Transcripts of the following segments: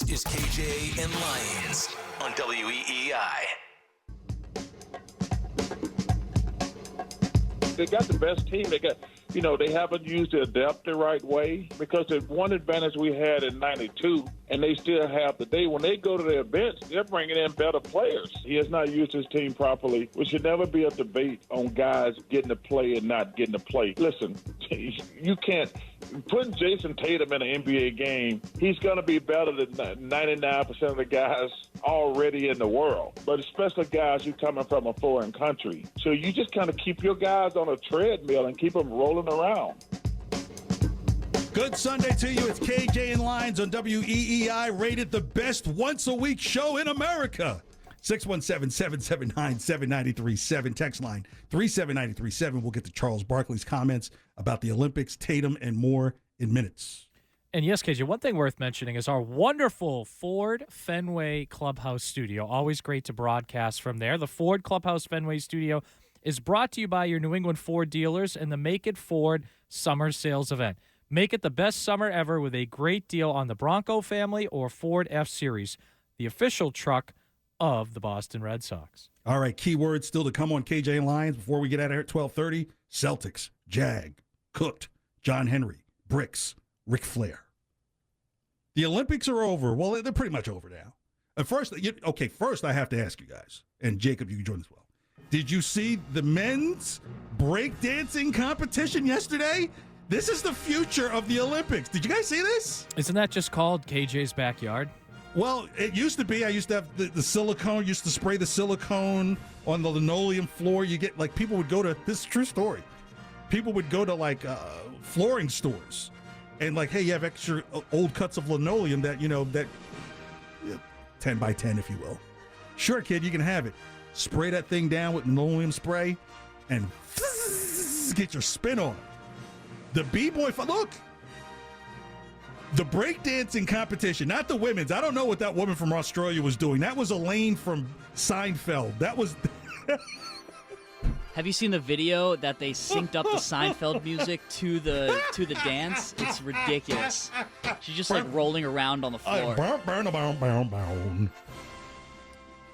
is KJ and Lyons on WEEI. They got the best team. They haven't used their depth the right way, because the one advantage we had in '92, and they still have today, when they go to their bench, they're bringing in better players. He has not used his team properly. We should never be a debate on guys getting to play and not getting to play. Listen, you can't. Putting Jason Tatum in an NBA game, he's going to be better than 99% of the guys already in the world, but especially guys who coming from a foreign country. So you just kind of keep your guys on a treadmill and keep them rolling around. Good Sunday to you. It's KJ and Lyons on WEEI, rated the best once-a-week show in America. 617-779-7937. Text line 37937. We'll get to Charles Barkley's comments about the Olympics, Tatum, and more in minutes. And yes, KJ, one thing worth mentioning is our wonderful Ford Fenway Clubhouse studio. Always great to broadcast from there. The Ford Clubhouse Fenway studio is brought to you by your New England Ford dealers and the Make It Ford Summer Sales Event. Make it the best summer ever with a great deal on the Bronco family or Ford F-Series, the official truck of the Boston Red Sox. All right, keywords still to come on KJ and Lyons before we get out of here at 12:30. Celtics, Jag, cooked, John Henry, bricks, Ric Flair. The Olympics are over. Well, they're pretty much over now. First I have to ask you guys, and Jacob, you can join as well. Did you see the men's breakdancing competition yesterday? This is the future of the Olympics. Did you guys see this? Isn't that just called KJ's backyard? Well, it used to be. I used to have the silicone, used to spray the silicone on the linoleum floor. You get, like, people would go to, this is a true story. People would go to, like, flooring stores and, like, hey, you have extra old cuts of linoleum that, 10 by 10, if you will. Sure, kid, you can have it. Spray that thing down with linoleum spray and get your spin on. The B-boy, look. The breakdancing competition, not the women's. I don't know what that woman from Australia was doing. That was Elaine from Seinfeld. That was... Have you seen the video that they synced up the Seinfeld music to the dance? It's ridiculous. She's just like rolling around on the floor.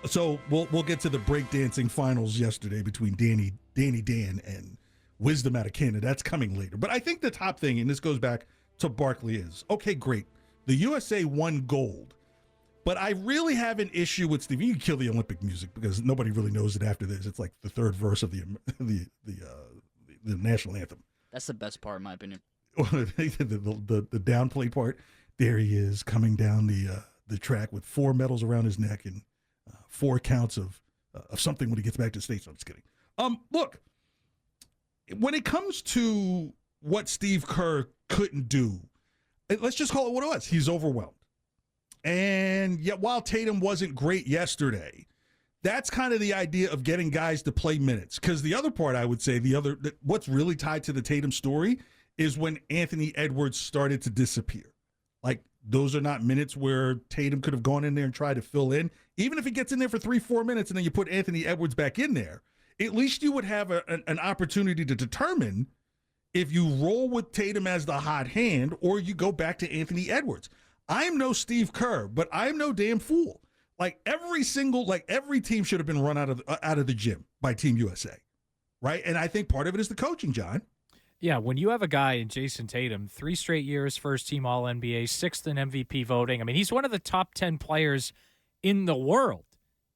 So we'll get to the breakdancing finals yesterday between Danny Dan and Wisdom out of Canada. That's coming later. But I think the top thing, and this goes back to Barkley, is, okay, great. The USA won gold. But I really have an issue with Steve. You can kill the Olympic music because nobody really knows it after this. It's like the third verse of the national anthem. That's the best part, in my opinion. the downplay part. There he is coming down the track with 4 medals around his neck and 4 counts of something when he gets back to the States. I'm just kidding. Look, when it comes to what Steve Kerr couldn't do, let's just call it what it was. He's overwhelmed. And yet, while Tatum wasn't great yesterday, that's kind of the idea of getting guys to play minutes. Because the other part, I would say, what's really tied to the Tatum story is when Anthony Edwards started to disappear. Like, those are not minutes where Tatum could have gone in there and tried to fill in. Even if he gets in there for 3-4 minutes and then you put Anthony Edwards back in there, at least you would have an opportunity to determine if you roll with Tatum as the hot hand or you go back to Anthony Edwards. I'm no Steve Kerr, but I'm no damn fool. Like, every team should have been run out of the gym by Team USA, right? And I think part of it is the coaching, John. Yeah, when you have a guy in Jason Tatum, 3 straight years, first-team All-NBA, 6th in MVP voting. I mean, he's one of the top 10 players in the world.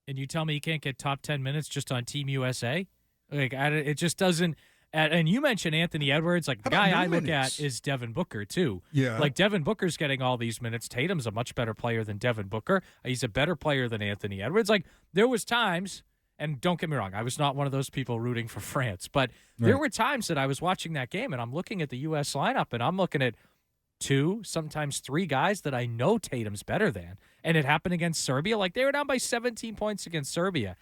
And you tell me he can't get top 10 minutes just on Team USA? Like, it just doesn't. And you mentioned Anthony Edwards. Like, the guy I look at is Devin Booker, too. Yeah. Like, Devin Booker's getting all these minutes. Tatum's a much better player than Devin Booker. He's a better player than Anthony Edwards. Like, there was times, and don't get me wrong, I was not one of those people rooting for France, but there were times that I was watching that game, and I'm looking at the U.S. lineup, and I'm looking at 2, sometimes 3 guys that I know Tatum's better than. And it happened against Serbia. Like, they were down by 17 points against Serbia.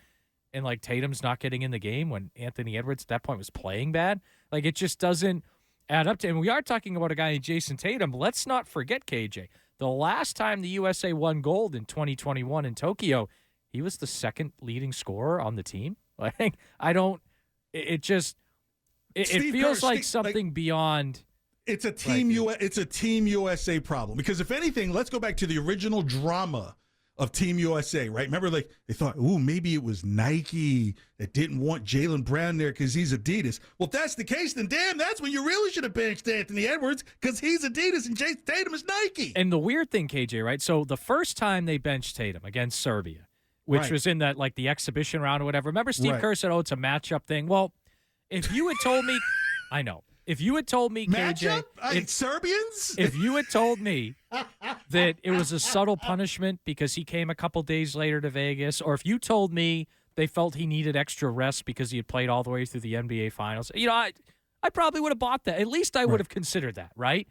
And, like, Tatum's not getting in the game when Anthony Edwards at that point was playing bad. Like, it just doesn't add up to. And we are talking about a guy named Jason Tatum. Let's not forget, KJ, the last time the USA won gold in 2021 in Tokyo, he was the 2nd leading scorer on the team. Like, it feels like something beyond It's a team It's a Team USA problem, because if anything, let's go back to the original drama of Team USA, right? Remember, like, they thought, ooh, maybe it was Nike that didn't want Jaylen Brown there because he's Adidas. Well, if that's the case, then damn, that's when you really should have benched Anthony Edwards, because he's Adidas and Jason Tatum is Nike. And the weird thing, KJ, right? So the first time they benched Tatum against Serbia, which was in that, like, the exhibition round or whatever. Remember Steve Kerr said, it's a matchup thing. Well, if you had told me, I know. If you had told me, KJ, Serbians? If you had told me that it was a subtle punishment because he came a couple days later to Vegas, or if you told me they felt he needed extra rest because he had played all the way through the NBA Finals, I probably would have bought that. At least I would have considered that, right?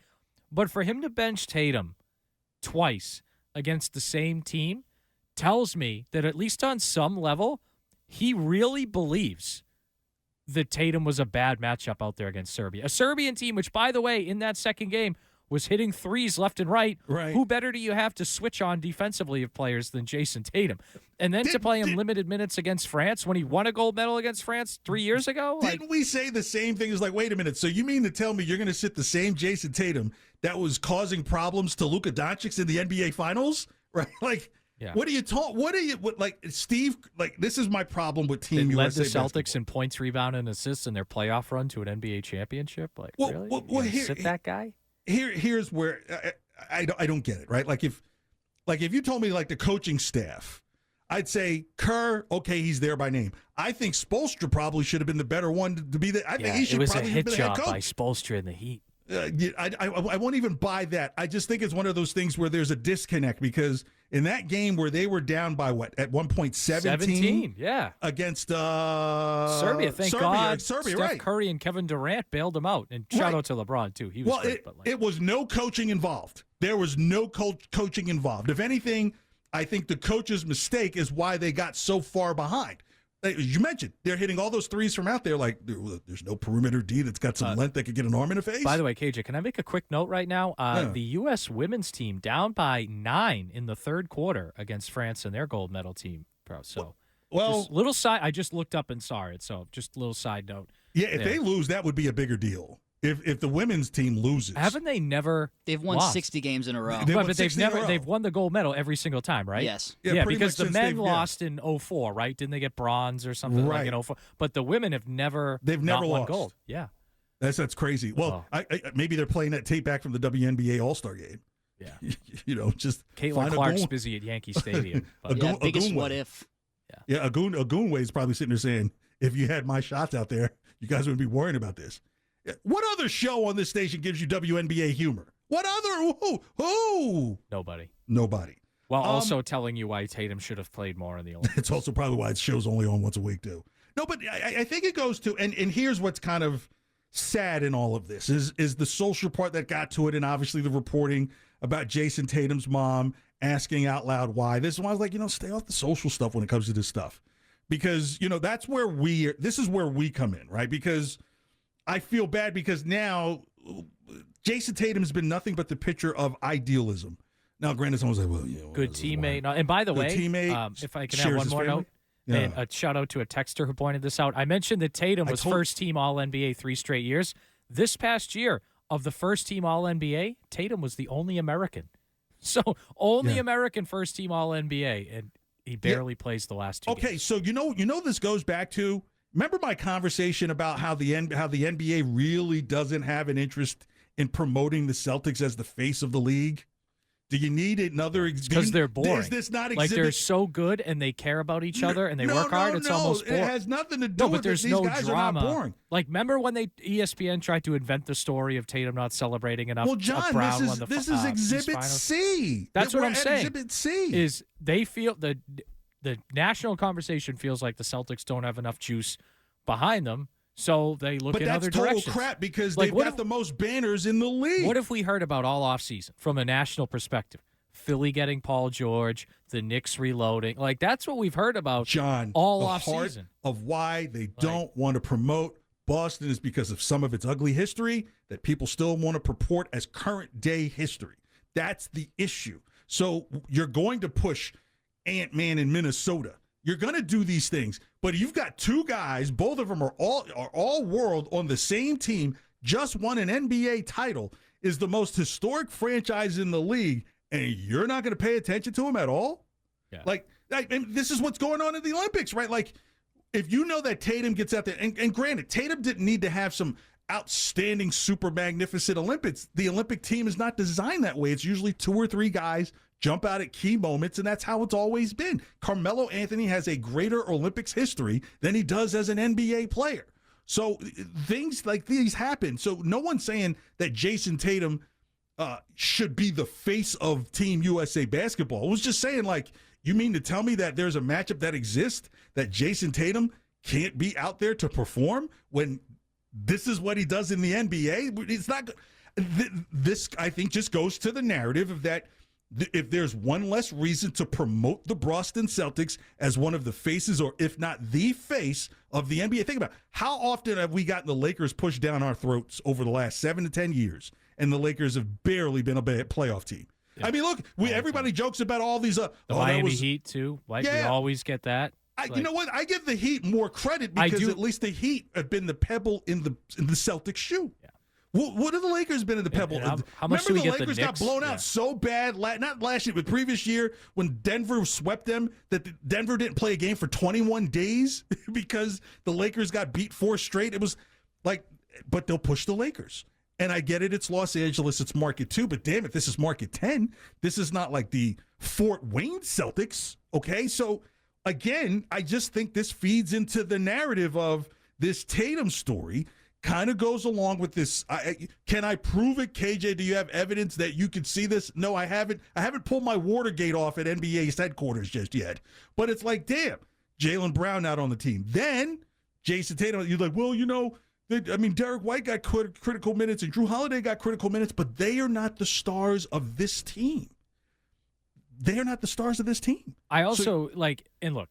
But for him to bench Tatum twice against the same team tells me that at least on some level, he really believes that Tatum was a bad matchup out there against Serbia. A Serbian team, which, by the way, in that second game was hitting threes left and right. Who better do you have to switch on defensively of players than Jason Tatum? And then to play him limited minutes against France when he won a gold medal against France 3 years ago? Didn't we say the same thing? It's like, wait a minute, so you mean to tell me you're going to sit the same Jason Tatum that was causing problems to Luka Doncic in the NBA Finals? Right? Like, what are you talking? Like, Steve? Like, this is my problem with Team USA. Led the Celtics basketball in points, rebound, and assists in their playoff run to an NBA championship. Like, really? Sit that guy? Here's where I don't get it. Right? Like if you told me, like, the coaching staff, I'd say Kerr. Okay, he's there by name. I think Spoelstra probably should have been the better one to be there. I think he should. It was probably a hit have been the head job coach by Spoelstra in the Heat. I won't even buy that. I just think it's one of those things where there's a disconnect, because in that game where they were down by at one point 17 against Serbia, God, Serbia, Steph Curry and Kevin Durant bailed them out, and shout out to LeBron too. He was great, it was no coaching involved. There was no coaching involved. If anything, I think the coach's mistake is why they got so far behind. You mentioned they're hitting all those threes from out there. Like, there's no perimeter D that's got some length that could get an arm in the face. By the way, KJ, can I make a quick note right now? The U.S. women's team down by 9 in the third quarter against France and their gold medal team. So, just little side. I just looked up and saw it. So, just a little side note. Yeah, if they lose, that would be a bigger deal. If the women's team loses, haven't they never? They've won lost? 60 games in a row. But they've won the gold medal every single time, right? Yes. Yeah, because the men lost in 2004, right? Didn't they get bronze or something like in 2004? But the women have never. They've never won lost gold. Yeah. That's crazy. Well, I maybe they're playing that tape back from the WNBA All-Star game. Yeah. Just Caitlin Clark's busy at Yankee Stadium. Biggest what if. Yeah, Agunway's probably sitting there saying, if you had my shots out there, you guys wouldn't be worrying about this. What other show on this station gives you WNBA humor? What other? Who? Nobody. While also telling you why Tatum should have played more in the Olympics. It's also probably why the show's only on once a week, too. No, but I think it goes to, and here's what's kind of sad in all of this, is the social part that got to it, and obviously the reporting about Jason Tatum's mom asking out loud why. This is why I was like, stay off the social stuff when it comes to this stuff. Because, that's where this is where we come in, right? Because I feel bad because now Jason Tatum's been nothing but the picture of idealism. Now, granted, someone's like, good teammate. And by the way, if I can have one more note, and a shout out to a texter who pointed this out. I mentioned that Tatum was first team All-NBA 3 straight years. This past year, of the first team All-NBA, Tatum was the only American. So, only American first team All-NBA, and he barely plays the last 2 games. Okay, so this goes back to, remember my conversation about how the NBA really doesn't have an interest in promoting the Celtics as the face of the league? Do you need another? Because they're boring. Is this not like they're so good and they care about each other and they work hard? It's almost boring. It has nothing to do with there's these no guys drama. Are not boring. Like, remember when ESPN tried to invent the story of Tatum not celebrating enough? Well, John, this is Exhibit C. That's what I'm saying. Exhibit C is they feel the national conversation feels like the Celtics don't have enough juice behind them. So they look in other directions. But that's total crap because they've got the most banners in the league. What if we heard about all offseason from a national perspective? Philly getting Paul George, the Knicks reloading. Like, that's what we've heard about, John, all the offseason. Heart of why they don't want to promote Boston is because of some of its ugly history that people still want to purport as current day history. That's the issue. So you're going to push Ant-Man in Minnesota. You're going to do these things, but you've got two guys, both of them are all world on the same team, just won an NBA title, is the most historic franchise in the league, and you're not going to pay attention to him at all? Yeah. Like, and this is what's going on in the Olympics, right? Like, if you know that Tatum gets out there, and granted, Tatum didn't need to have some outstanding, super magnificent Olympics. The Olympic team is not designed that way. It's usually 2 or 3 guys jump out at key moments, and that's how it's always been. Carmelo Anthony has a greater Olympics history than he does as an NBA player. So things like these happen. So no one's saying that Jason Tatum should be the face of Team USA basketball. I was just saying, like, you mean to tell me that there's a matchup that exists that Jason Tatum can't be out there to perform when this is what he does in the NBA? It's not. This, I think, just goes to the narrative of that. If there's one less reason to promote the Boston Celtics as one of the faces, or if not the face of the NBA, think about it. How often have we gotten the Lakers pushed down our throats over the last 7 to 10 years, and the Lakers have barely been a playoff team? Yeah. I mean, look, everybody jokes about all these. The Miami Heat too. Like, we always get that. You know what? I give the Heat more credit because at least the Heat have been the pebble in the Celtics' shoe. Yeah. What have the Lakers been in the pebble? How much do we get the Lakers Knicks? got blown out so bad, not last year, but previous year when Denver swept them, that Denver didn't play a game for 21 days because the Lakers got beat 4 straight. It was like, but they'll push the Lakers. And I get it, it's Los Angeles, it's Market 2, but damn it, this is Market 10. This is not like the Fort Wayne Celtics, okay? So, again, I just think this feeds into the narrative of this Tatum story, kind of goes along with this. Can I prove it, KJ? Do you have evidence that you can see this? No, I haven't. I haven't pulled my Watergate off at NBA's headquarters just yet. But it's like, damn, Jaylen Brown not on the team. Then Jason Tatum, you're like, well, you know, Derek White got critical minutes and Drew Holiday got critical minutes, but they are not the stars of this team. They are not the stars of this team. I also and look,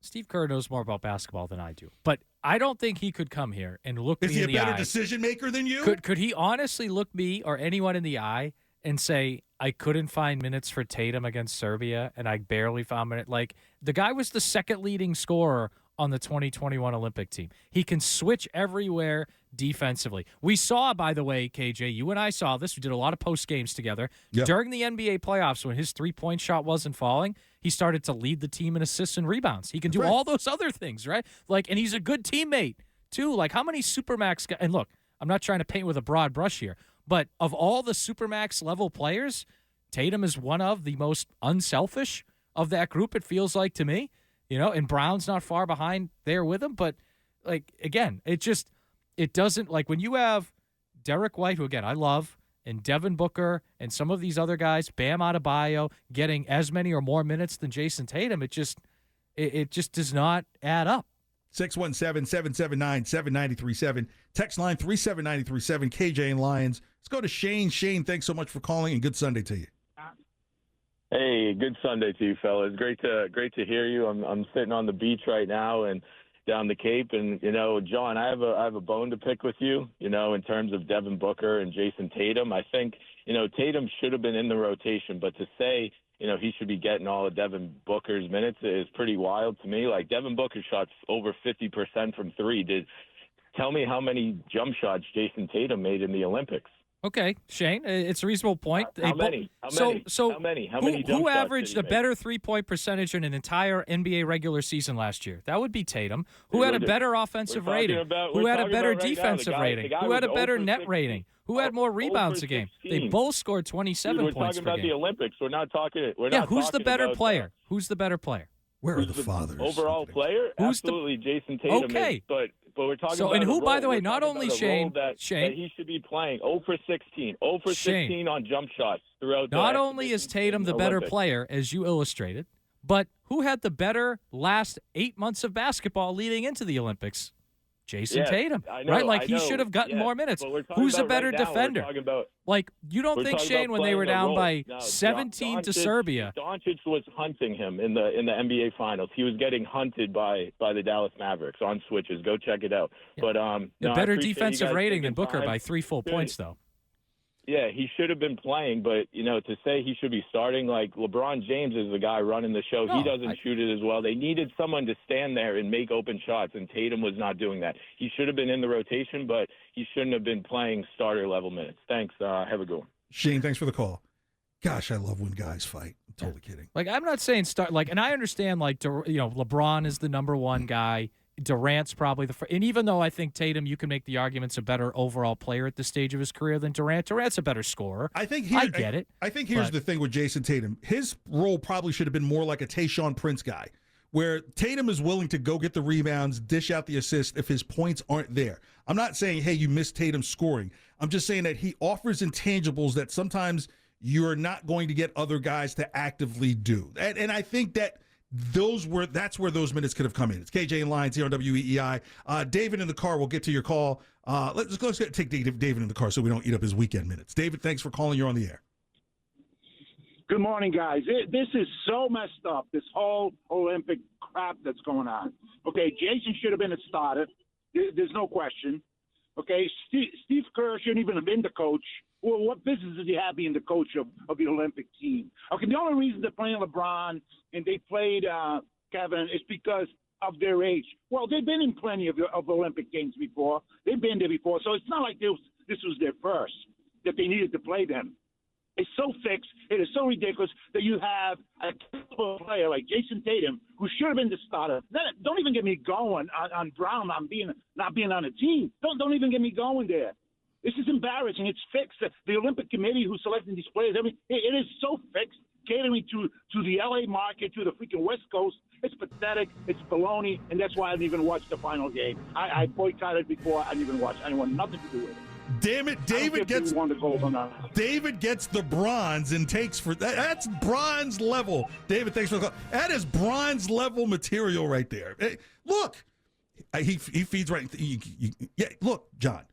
Steve Kerr knows more about basketball than I do, but I don't think he could come here and look me in the eye. Is he a better decision maker than you? Could he honestly look me or anyone in the eye and say, I couldn't find minutes for Tatum against Serbia and I barely found minutes? Like, the guy was the second leading scorer on the 2021 Olympic team. He can switch everywhere defensively. We saw, by the way, KJ, you and I saw this. We did a lot of post games together. Yep. During the NBA playoffs, when his three-point shot wasn't falling, he started to lead the team in assists and rebounds. He can do all those other things, right? Like, and he's a good teammate, too. Like, how many Supermax guys? And look, I'm not trying to paint with a broad brush here, but of all the Supermax level players, Tatum is one of the most unselfish of that group, it feels like to me. You know, and Brown's not far behind there with him. But, like, again, it doesn't, like, when you have Derek White, who, again, I love, and Devin Booker and some of these other guys, Bam Adebayo, getting as many or more minutes than Jason Tatum, it just does not add up. 617-779-7937. Text line 37937. KJ and Lyons. Let's go to Shane. Shane, thanks so much for calling, and good Sunday to you. Hey, good Sunday to you, fellas. Great to hear you. I'm sitting on the beach right now and down the Cape, and you know, John, I have a bone to pick with you. You know, in terms of Devin Booker and Jason Tatum, I think Tatum should have been in the rotation, but to say he should be getting all of Devin Booker's minutes is pretty wild to me. Like, Devin Booker shot over 50% from three. Tell me how many jump shots Jason Tatum made in the Olympics. Okay, Shane, it's a reasonable point. How many? How many who averaged a better three-point percentage in an entire NBA regular season last year? That would be Tatum. Who had a better offensive rating? Who had a better defensive rating? Who had a better net rating? Who had more rebounds a game? They both scored 27 points per game. We're talking about the Olympics. We're not talking. Who's the better player? Who's the better player? Where are the fathers? Overall player? Absolutely, Jason Tatum. Okay. But we're talking about and who, by the way, we're not only Shane, that he should be playing 0 for 16, 0 for 16 on jump shots throughout. Not only is Tatum the better player, as you illustrated, but who had the better last 8 months of basketball leading into the Olympics? Jason Tatum, right? Like, he should have gotten more minutes. Who's a better defender? Like, you don't think, Shane, when they were down by 17 to Serbia? Doncic was hunting him in the NBA Finals. He was getting hunted by the Dallas Mavericks on switches. Go check it out. Yeah. But a better defensive rating than Booker by 3 full points, though. Yeah, he should have been playing, but, to say he should be starting, like LeBron James is the guy running the show. No, he doesn't shoot it as well. They needed someone to stand there and make open shots, and Tatum was not doing that. He should have been in the rotation, but he shouldn't have been playing starter-level minutes. Thanks. Have a good one. Shane, thanks for the call. Gosh, I love when guys fight. I'm totally kidding. Like, I'm not saying and I understand, LeBron is the number one guy. Durant's probably and even though I think Tatum, you can make the argument's a better overall player at this stage of his career than Durant. Durant's a better scorer. I think I get it. I think here's the thing with Jason Tatum. His role probably should have been more like a Tayshaun Prince guy, where Tatum is willing to go get the rebounds, dish out the assist if his points aren't there. I'm not saying, hey, you missed Tatum scoring. I'm just saying that he offers intangibles that sometimes you're not going to get other guys to actively do. And I think that that's where those minutes could have come in. It's KJ and Lyons here on WEEI. David in the car, we'll get to your call. Let's take David in the car so we don't eat up his weekend minutes. David, thanks for calling. You're on the air. Good morning, guys. This is so messed up, this whole Olympic crap that's going on. Okay, Jason should have been a starter. There's no question. Okay, Steve Kerr shouldn't even have been the coach. Well, what business does he have being the coach of the Olympic team? Okay, the only reason they're playing LeBron and they played Kevin is because of their age. Well, they've been in plenty of Olympic games before. They've been there before, so it's not like this was their first, that they needed to play them. It's so fixed. It is so ridiculous that you have a capable player like Jason Tatum, who should have been the starter. Don't even get me going on Brown not being on a team. Don't even get me going there. This is embarrassing. It's fixed. The Olympic Committee who's selecting these players, it is so fixed, catering to the L.A. market, to the freaking West Coast. It's pathetic. It's baloney, and that's why I didn't even watch the final game. I boycotted before. I didn't even watch. I didn't want nothing to do with it. Damn it, David gets the bronze and takes for that. That's bronze level. David, thanks for the call. That is bronze level material right there. Hey, look, he feeds right. Yeah, look, John.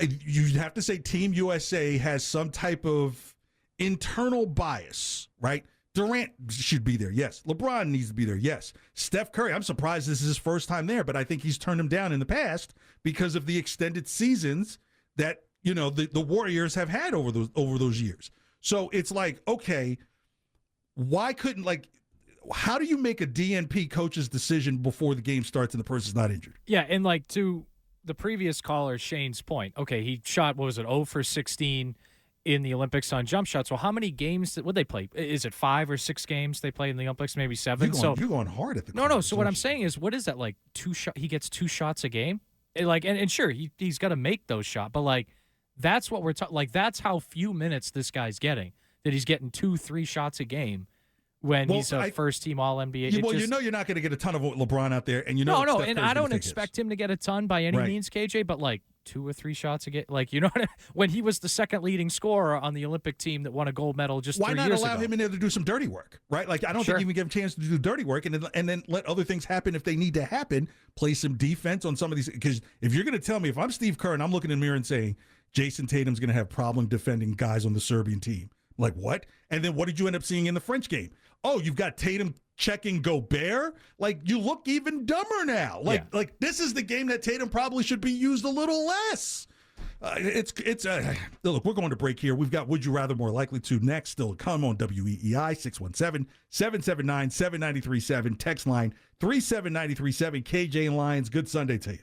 You have to say Team USA has some type of internal bias, right? Durant should be there, yes. LeBron needs to be there, yes. Steph Curry, I'm surprised this is his first time there, but I think he's turned him down in the past because of the extended seasons that, the Warriors have had over those years. So it's like, okay, why couldn't, how do you make a DNP coach's decision before the game starts and the person's not injured? Yeah, and to the previous caller, Shane's point, okay, he shot, 0 for 16 in the Olympics on jump shots. Well, how many games would they play? Is it 5 or 6 games they play in the Olympics? Maybe 7. You're going hard at the No. So what I'm saying is, what is that, 2 shots? He gets 2 shots a game? And sure, he's got to make those shots, but that's what we're talking. That's how few minutes this guy's getting. That he's getting 2-3 shots a game when he's a first-team All-NBA. You're not going to get a ton of LeBron out there, and no, and I don't expect him to get a ton by any means, KJ, but 2 or 3 shots a game. When he was the second leading scorer on the Olympic team that won a gold medal just 3 years ago. Why not allow him in there to do some dirty work, right? I don't think you even give him a chance to do dirty work and then let other things happen if they need to happen. Play some defense on some of these. Because if you're going to tell me, if I'm Steve Kerr and I'm looking in the mirror and saying, Jason Tatum's going to have problem defending guys on the Serbian team, what? And then what did you end up seeing in the French game? Oh, you've got Tatum checking Gobert? You look even dumber now. This is the game that Tatum probably should be used a little less. Look, we're going to break here. We've got Would You Rather More Likely To next. Still to come on WEEI 617-779-7937. Text line 37937. KJ and Lyons, good Sunday to you.